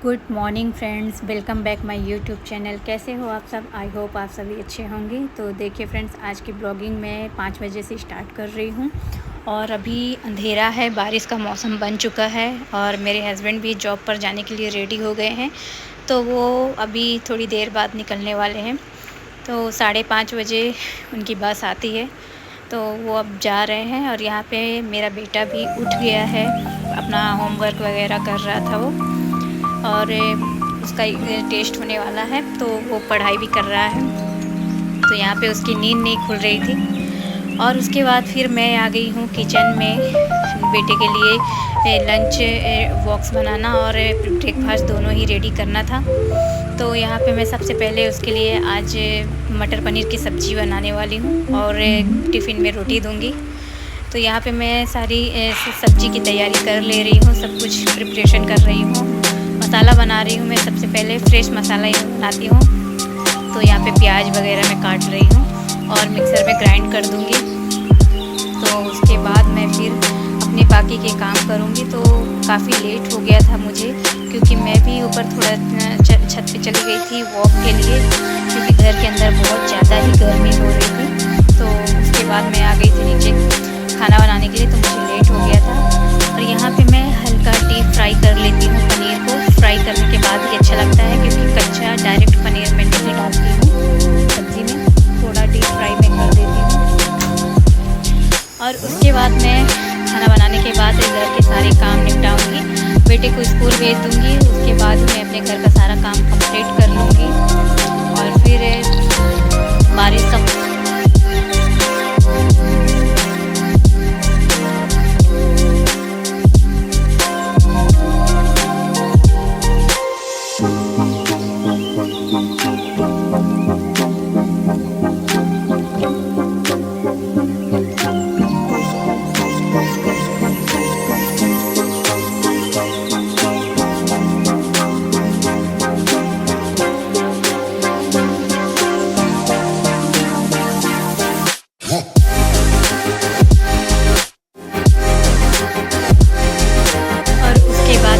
Good morning friends, welcome back my YouTube channel. कैसे हो आप सब? आई होप आप सभी अच्छे होंगे। तो देखिए फ्रेंड्स, आज की ब्लॉगिंग मैं 5 बजे से स्टार्ट कर रही हूँ और अभी अंधेरा है, बारिश का मौसम बन चुका है और मेरे हस्बैंड भी जॉब पर जाने के लिए रेडी हो गए हैं। तो वो अभी थोड़ी देर बाद निकलने वाले हैं। तो 5:30 बजे उनकी बस आती है, तो वो अब जा रहे हैं। और यहाँ पे मेरा बेटा भी उठ गया है, अपना होमवर्क वगैरह कर रहा था वो, और उसका टेस्ट होने वाला है तो वो पढ़ाई भी कर रहा है। तो यहाँ पे उसकी नींद नहीं खुल रही थी। और उसके बाद फिर मैं आ गई हूँ किचन में बेटे के लिए लंच बॉक्स बनाना और ब्रेकफास्ट दोनों ही रेडी करना था। तो यहाँ पे मैं सबसे पहले उसके लिए आज मटर पनीर की सब्ज़ी बनाने वाली हूँ और टिफ़िन में रोटी दूँगी। तो यहाँ पे मैं सारी सब्ज़ी की तैयारी कर ले रही हूँ, सब कुछ प्रिपरेशन कर रही हूँ। मसाला बना रही हूँ मैं, सबसे पहले फ्रेश मसाला ही बनाती हूँ। तो यहाँ पे प्याज वगैरह मैं काट रही हूँ और मिक्सर में ग्राइंड कर दूँगी। तो उसके बाद मैं फिर अपने बाकी के काम करूँगी। तो काफ़ी लेट हो गया था मुझे, क्योंकि मैं भी ऊपर थोड़ा छत पे चली गई थी वॉक के लिए, क्योंकि घर के अंदर बहुत ज़्यादा ही गर्मी हो रही थी। तो उसके बाद मैं आ गई थी नीचे खाना बनाने के लिए, तो मुझे लेट हो गया था। और यहाँ पे मैं हल्का डीप फ्राई कर लेती हूँ पनीर को। फ्राई करने के बाद ही अच्छा लगता है, क्योंकि कच्चा डायरेक्ट पनीर में नहीं डालती हूँ सब्ज़ी में, थोड़ा डीप फ्राई में कर देती हूँ। और उसके बाद मैं खाना बनाने के बाद घर के सारे काम निपटाऊंगी, बेटे को स्कूल भेज दूँगी। उसके बाद मैं अपने घर का सारा काम कंप्लीट कर लूँगी। और फिर बारिश का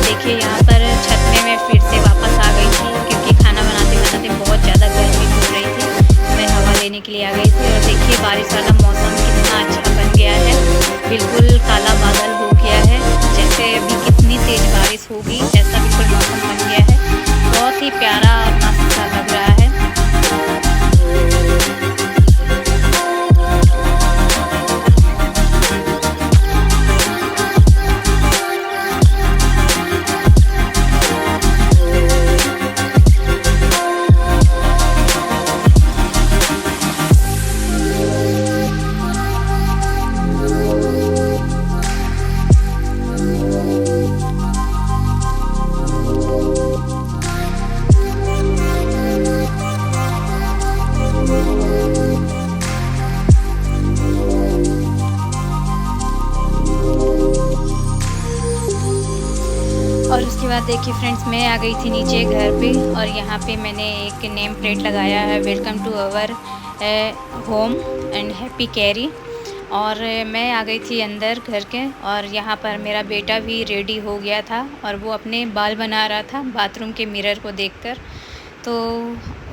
देखिए, यहाँ पर छत में मैं फिर से वापस आ गई थी, क्योंकि खाना बनाते बनाते बहुत ज़्यादा गर्मी हो रही थी। मैं हवा लेने के लिए आ गई थी। और देखिए बारिश वाला मौसम कितना अच्छा बन गया है, बिल्कुल काला बादल हो गया है, जैसे अभी कितनी तेज़ बारिश होगी ऐसा बिल्कुल मौसम बन गया है। बहुत ही प्यारा और मस्त सा लग रहा है। और उसके बाद देखिए फ्रेंड्स, मैं आ गई थी नीचे घर पे, और यहाँ पे मैंने एक नेम प्लेट लगाया है, welcome to our home and happy carry. और मैं आ गई थी अंदर घर के, और यहाँ पर मेरा बेटा भी रेडी हो गया था और वो अपने बाल बना रहा था बाथरूम के मिरर को देखकर। तो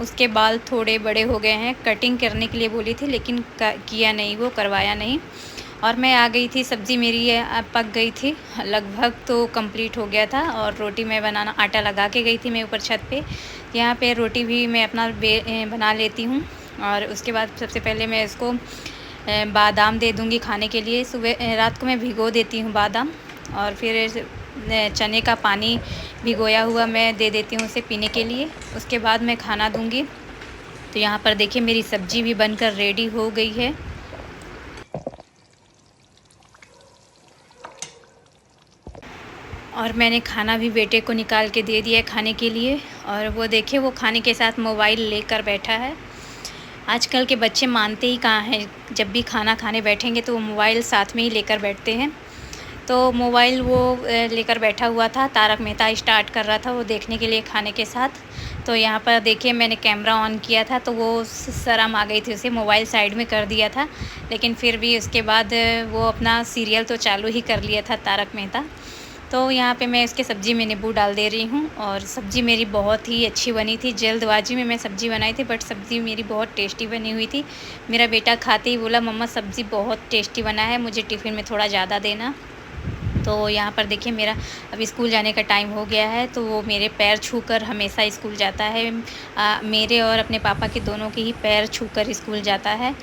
उसके बाल थोड़े बड़े हो गए हैं, कटिंग करने के लिए बोली थी लेकिन किया नहीं, वो करवाया नहीं। और मैं आ गई थी, सब्ज़ी मेरी पक गई थी लगभग, तो कंप्लीट हो गया था। और रोटी मैं बनाना आटा लगा के गई थी मैं ऊपर छत पे। यहाँ पे रोटी भी मैं अपना बना लेती हूँ। और उसके बाद सबसे पहले मैं इसको बादाम दे दूँगी खाने के लिए। सुबह रात को मैं भिगो देती हूँ बादाम, और फिर चने का पानी भिगोया हुआ मैं दे देती हूँ उसे पीने के लिए। उसके बाद मैं खाना दूँगी। तो यहाँ पर देखिए मेरी सब्ज़ी भी बनकर रेडी हो गई है। और मैंने खाना भी बेटे को निकाल के दे दिया खाने के लिए। और वो देखिए, वो खाने के साथ मोबाइल लेकर बैठा है। आजकल के बच्चे मानते ही कहाँ हैं, जब भी खाना खाने बैठेंगे तो वो मोबाइल साथ में ही लेकर बैठते हैं। तो मोबाइल वो लेकर बैठा हुआ था, तारक मेहता स्टार्ट कर रहा था वो देखने के लिए खाने के साथ। तो यहाँ पर देखिए मैंने कैमरा ऑन किया था तो वो शर्म आ गई थी उसे, मोबाइल साइड में कर दिया था, लेकिन फिर भी उसके बाद वो अपना सीरियल तो चालू ही कर लिया था तारक मेहता। तो यहाँ पे मैं इसके सब्ज़ी में नींबू डाल दे रही हूँ और सब्ज़ी मेरी बहुत ही अच्छी बनी थी। जल्दबाजी में मैं सब्ज़ी बनाई थी, बट सब्ज़ी मेरी बहुत टेस्टी बनी हुई थी। मेरा बेटा खाते ही बोला, मम्मा सब्ज़ी बहुत टेस्टी बना है, मुझे टिफ़िन में थोड़ा ज़्यादा देना। तो यहाँ पर देखिए मेरा अब स्कूल जाने का टाइम हो गया है, तो वो मेरे पैर छूकर हमेशा स्कूल जाता है। मेरे और अपने पापा के दोनों के ही पैर छूकर स्कूल जाता है।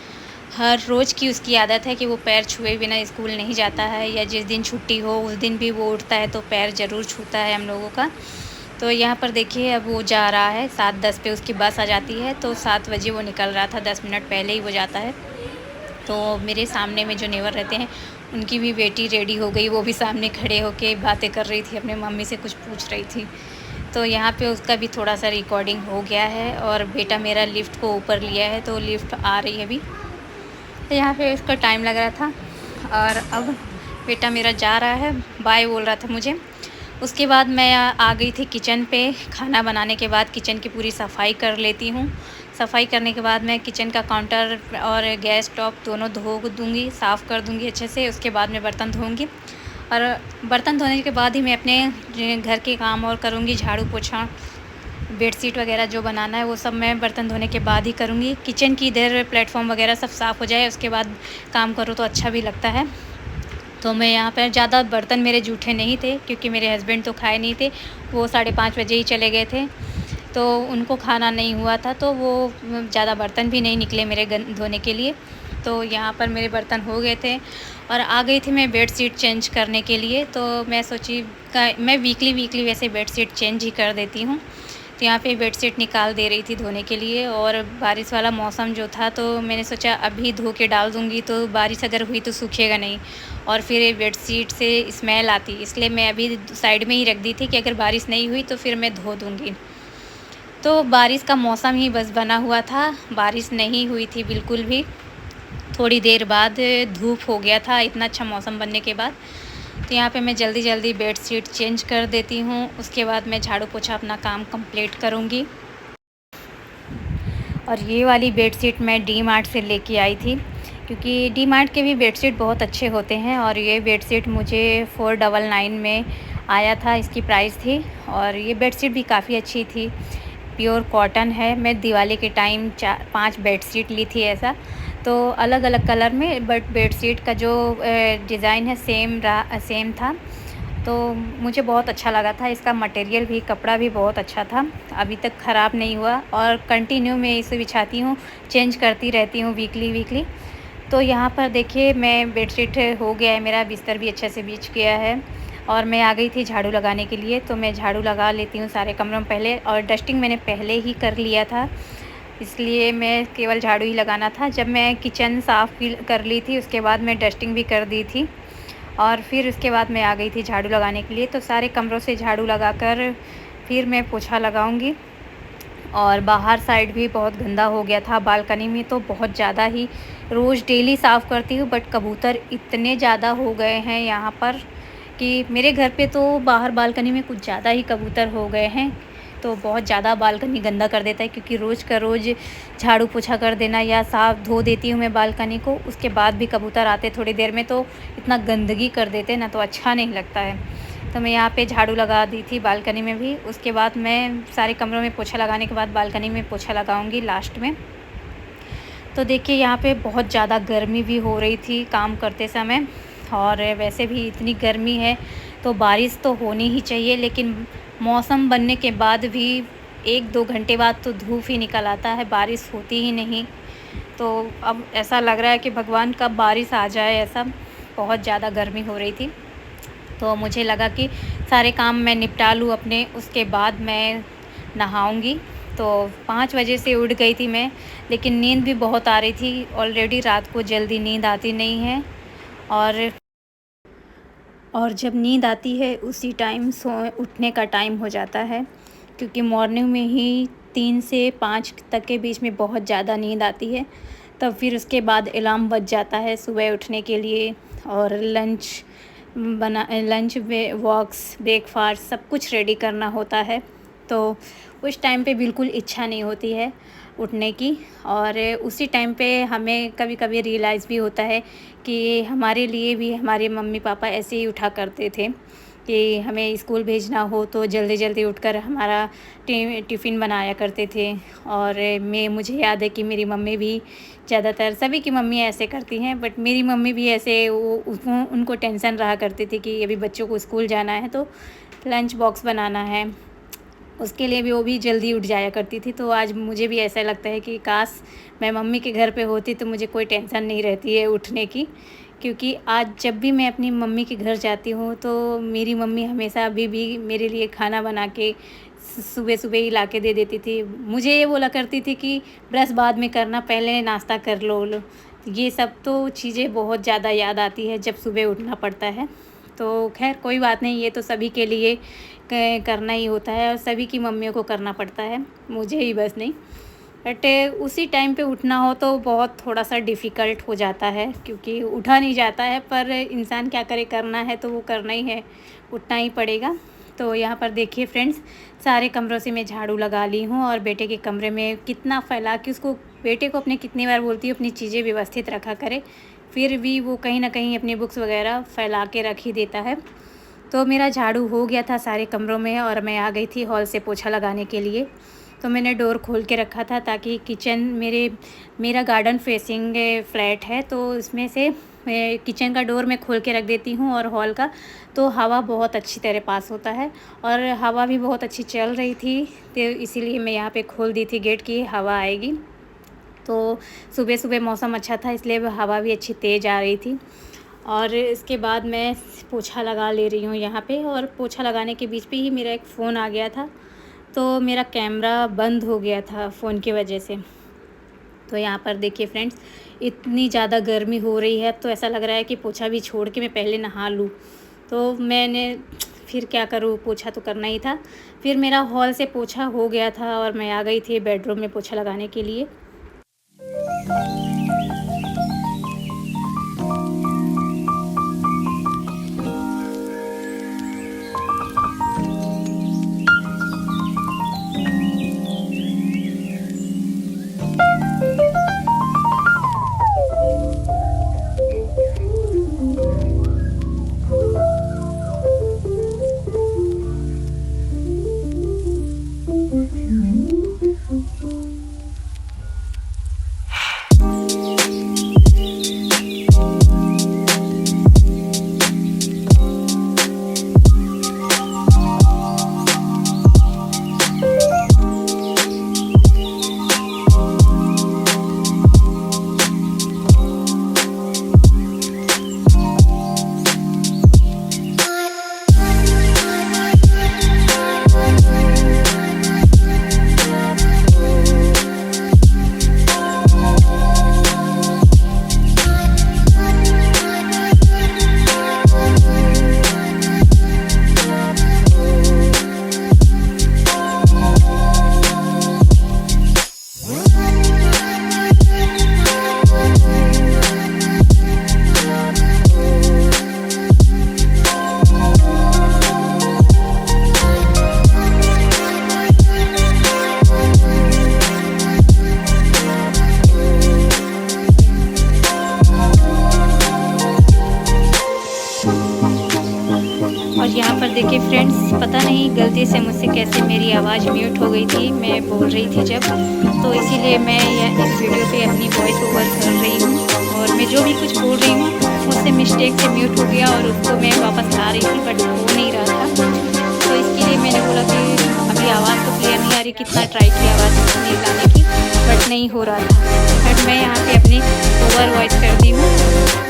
हर रोज़ की उसकी आदत है कि वो पैर छुए बिना स्कूल नहीं जाता है, या जिस दिन छुट्टी हो उस दिन भी वो उठता है तो पैर ज़रूर छूता है हम लोगों का। तो यहाँ पर देखिए अब वो जा रहा है, 7:10 पे उसकी बस आ जाती है, तो 7 बजे वो निकल रहा था, 10 मिनट पहले ही वो जाता है। तो मेरे सामने में जो नेबर रहते हैं उनकी भी बेटी रेडी हो गई, वो भी सामने खड़े होके बातें कर रही थी, अपने मम्मी से कुछ पूछ रही थी। तो यहाँ पे उसका भी थोड़ा सा रिकॉर्डिंग हो गया है, और बेटा मेरा लिफ्ट को ऊपर लिया है, तो लिफ्ट आ रही है अभी। तो यहाँ पे उसका टाइम लग रहा था, और अब बेटा मेरा जा रहा है, बाय बोल रहा था मुझे। उसके बाद मैं आ गई थी किचन पे। खाना बनाने के बाद किचन की पूरी सफाई कर लेती हूँ। सफाई करने के बाद मैं किचन का काउंटर और गैस टॉप दोनों धो दूँगी, साफ़ कर दूँगी अच्छे से। उसके बाद मैं बर्तन धोऊँगी, और बर्तन धोने के बाद ही मैं अपने घर के काम और करूँगी। झाड़ू पोछा, बेडशीट वगैरह जो बनाना है वो सब मैं बर्तन धोने के बाद ही करूँगी। किचन की इधर प्लेटफॉर्म वगैरह सब साफ़ हो जाए, उसके बाद काम करो तो अच्छा भी लगता है। तो मैं यहाँ पर ज़्यादा बर्तन मेरे जूठे नहीं थे, क्योंकि मेरे हस्बैंड तो खाए नहीं थे, वो 5:30 बजे ही चले गए थे, तो उनको खाना नहीं हुआ था, तो वो ज़्यादा बर्तन भी नहीं निकले मेरे धोने के लिए। तो यहाँ पर मेरे बर्तन हो गए थे, और आ गई थी मैं बेडशीट चेंज करने के लिए। तो मैं सोची मैं वीकली वैसे बेडशीट चेंज ही कर देती हूँ। तो यहाँ पे बेडशीट निकाल दे रही थी धोने के लिए, और बारिश वाला मौसम जो था, तो मैंने सोचा अभी धो के डाल दूँगी तो बारिश अगर हुई तो सूखेगा नहीं, और फिर बेडशीट से स्मेल आती, इसलिए मैं अभी साइड में ही रख दी थी कि अगर बारिश नहीं हुई तो फिर मैं धो दूँगी। तो बारिश का मौसम ही बस बना हुआ था, बारिश नहीं हुई थी बिल्कुल भी। थोड़ी देर बाद धूप हो गया था, इतना अच्छा मौसम बनने के बाद। तो यहाँ पे मैं जल्दी बेडशीट चेंज कर देती हूँ, उसके बाद मैं झाड़ू पोछा अपना काम कंप्लीट करूँगी। और ये वाली बेडशीट मैं डी मार्ट से लेके आई थी, क्योंकि डी मार्ट के भी बेडशीट बहुत अच्छे होते हैं, और ये बेडशीट मुझे 499 में आया था, इसकी प्राइस थी। और ये बेडशीट भी काफ़ी अच्छी थी, प्योर कॉटन है। मैं दिवाली के टाइम 4-5 बेडशीट ली थी ऐसा, तो अलग अलग कलर में, बट बेडशीट का जो डिज़ाइन है सेम था। तो मुझे बहुत अच्छा लगा था, इसका मटेरियल भी, कपड़ा भी बहुत अच्छा था, अभी तक ख़राब नहीं हुआ, और कंटिन्यू मैं इसे बिछाती हूँ, चेंज करती रहती हूँ वीकली। तो यहाँ पर देखिए मैं बेडशीट हो गया है मेरा, बिस्तर भी अच्छे से बिछ गया है, और मैं आ गई थी झाड़ू लगाने के लिए। तो मैं झाड़ू लगा लेती हूँ सारे कमरों में पहले, और डस्टिंग मैंने पहले ही कर लिया था, इसलिए मैं केवल झाड़ू ही लगाना था। जब मैं किचन साफ़ कर ली थी, उसके बाद मैं डस्टिंग भी कर दी थी, और फिर उसके बाद मैं आ गई थी झाड़ू लगाने के लिए। तो सारे कमरों से झाड़ू लगाकर फिर मैं पोछा लगाऊंगी। और बाहर साइड भी बहुत गंदा हो गया था, बालकनी में तो बहुत ज़्यादा ही, रोज़ डेली साफ़ करती हूँ, बट कबूतर इतने ज़्यादा हो गए हैं यहाँ पर कि मेरे घर पे तो बाहर बालकनी में कुछ ज़्यादा ही कबूतर हो गए हैं। तो बहुत ज़्यादा बालकनी गंदा कर देता है, क्योंकि रोज़ का रोज़ झाड़ू पोछा कर देना, या साफ़ धो देती हूँ मैं बालकनी को, उसके बाद भी कबूतर आते थोड़ी देर में, तो इतना गंदगी कर देते ना, तो अच्छा नहीं लगता है। तो मैं यहाँ पे झाड़ू लगा दी थी बालकनी में भी, उसके बाद मैं सारे कमरों में पोछा लगाने के बाद बालकनी में पोछा लगाऊंगी लास्ट में। तो देखिए यहाँ पे बहुत ज़्यादा गर्मी भी हो रही थी काम करते समय, और वैसे भी इतनी गर्मी है तो बारिश तो होनी ही चाहिए, लेकिन मौसम बनने के बाद भी 1-2 घंटे बाद तो धूप ही निकल आता है, बारिश होती ही नहीं। तो अब ऐसा लग रहा है कि भगवान कब बारिश आ जाए, ऐसा बहुत ज़्यादा गर्मी हो रही थी। तो मुझे लगा कि सारे काम मैं निपटा लूँ अपने, उसके बाद मैं नहाऊंगी। तो 5 बजे से उठ गई थी मैं, लेकिन नींद भी बहुत आ रही थी, ऑलरेडी रात को जल्दी नींद आती नहीं है, और जब नींद आती है उसी टाइम उठने का टाइम हो जाता है, क्योंकि मॉर्निंग में ही 3 से 5 तक के बीच में बहुत ज़्यादा नींद आती है। तब फिर उसके बाद अलार्म बज जाता है सुबह उठने के लिए, और लंच वॉक्स ब्रेकफास्ट सब कुछ रेडी करना होता है। तो उस टाइम पे बिल्कुल इच्छा नहीं होती है उठने की, और उसी टाइम पे हमें कभी कभी रियलाइज़ भी होता है कि हमारे लिए भी हमारे मम्मी पापा ऐसे ही उठा करते थे। कि हमें स्कूल भेजना हो तो जल्दी जल्दी उठकर हमारा टिफ़िन बनाया करते थे। और मुझे याद है कि मेरी मम्मी भी, ज़्यादातर सभी की मम्मी ऐसे करती हैं, बट मेरी मम्मी भी ऐसे उनको टेंशन रहा करती थी कि अभी बच्चों को स्कूल जाना है तो लंच बॉक्स बनाना है, उसके लिए भी वो भी जल्दी उठ जाया करती थी। तो आज मुझे भी ऐसा लगता है कि काश मैं मम्मी के घर पे होती तो मुझे कोई टेंशन नहीं रहती है उठने की, क्योंकि आज जब भी मैं अपनी मम्मी के घर जाती हूँ तो मेरी मम्मी हमेशा अभी भी मेरे लिए खाना बना के सुबह सुबह ही ला के दे देती थी। मुझे ये बोला करती थी कि ब्रश बाद में करना, पहले नाश्ता कर लो। ये सब तो चीज़ें बहुत ज़्यादा याद आती है जब सुबह उठना पड़ता है। तो खैर कोई बात नहीं, ये तो सभी के लिए करना ही होता है और सभी की मम्मियों को करना पड़ता है, मुझे ही बस नहीं। बट उसी टाइम पे उठना हो तो बहुत थोड़ा सा डिफ़िकल्ट हो जाता है, क्योंकि उठा नहीं जाता है, पर इंसान क्या करे, करना है तो वो करना ही है, उठना ही पड़ेगा। तो यहाँ पर देखिए फ्रेंड्स, सारे कमरों से मैं झाड़ू लगा ली हूँ और बेटे के कमरे में कितना फैला के उसको, बेटे को अपने कितनी बार बोलती हूँ अपनी चीज़ें व्यवस्थित रखा करे, फिर भी वो कहीं ना कहीं अपनी बुक्स वगैरह फैला के रख ही देता है। तो मेरा झाड़ू हो गया था सारे कमरों में और मैं आ गई थी हॉल से पोछा लगाने के लिए। तो मैंने डोर खोल के रखा था ताकि किचन, मेरा गार्डन फेसिंग फ्लैट है, तो इसमें से किचन का डोर मैं खोल के रख देती हूँ और हॉल का, तो हवा बहुत अच्छी तरह पास होता है। और हवा भी बहुत अच्छी चल रही थी, तो इसीलिए मैं यहाँ पे खोल दी थी गेट की हवा आएगी। तो सुबह सुबह मौसम अच्छा था, इसलिए हवा भी अच्छी तेज़ आ रही थी। और इसके बाद मैं पोछा लगा ले रही हूँ यहाँ पे, और पोछा लगाने के बीच पे ही मेरा एक फ़ोन आ गया था, तो मेरा कैमरा बंद हो गया था फ़ोन की वजह से। तो यहाँ पर देखिए फ्रेंड्स, इतनी ज़्यादा गर्मी हो रही है, तो ऐसा लग रहा है कि पोछा भी छोड़ के मैं पहले नहा लूँ। तो मैंने फिर क्या करूँ, पोछा तो करना ही था। फिर मेरा हॉल से पोछा हो गया था और मैं आ गई थी बेडरूम में पोछा लगाने के लिए। और यहाँ पर देखिए फ्रेंड्स, पता नहीं गलती से मुझसे कैसे मेरी आवाज़ म्यूट हो गई थी, मैं बोल रही थी जब, तो इसीलिए मैं इस वीडियो पे अपनी वॉइस ओवर कर रही हूँ। और मैं जो भी कुछ बोल रही हूँ मुझसे मिस्टेक से म्यूट हो गया और उसको मैं वापस ला रही थी, बट हो नहीं रहा था। तो इसके लिए मैंने बोला कि अभी आवाज़ तो क्लियर नहीं आ रही, कितना ट्राई किया आवाज़ नहीं लाने की, बट नहीं हो रहा था। बट मैं यहाँ पर अपनी ओवर वॉइस कर दी हूँ।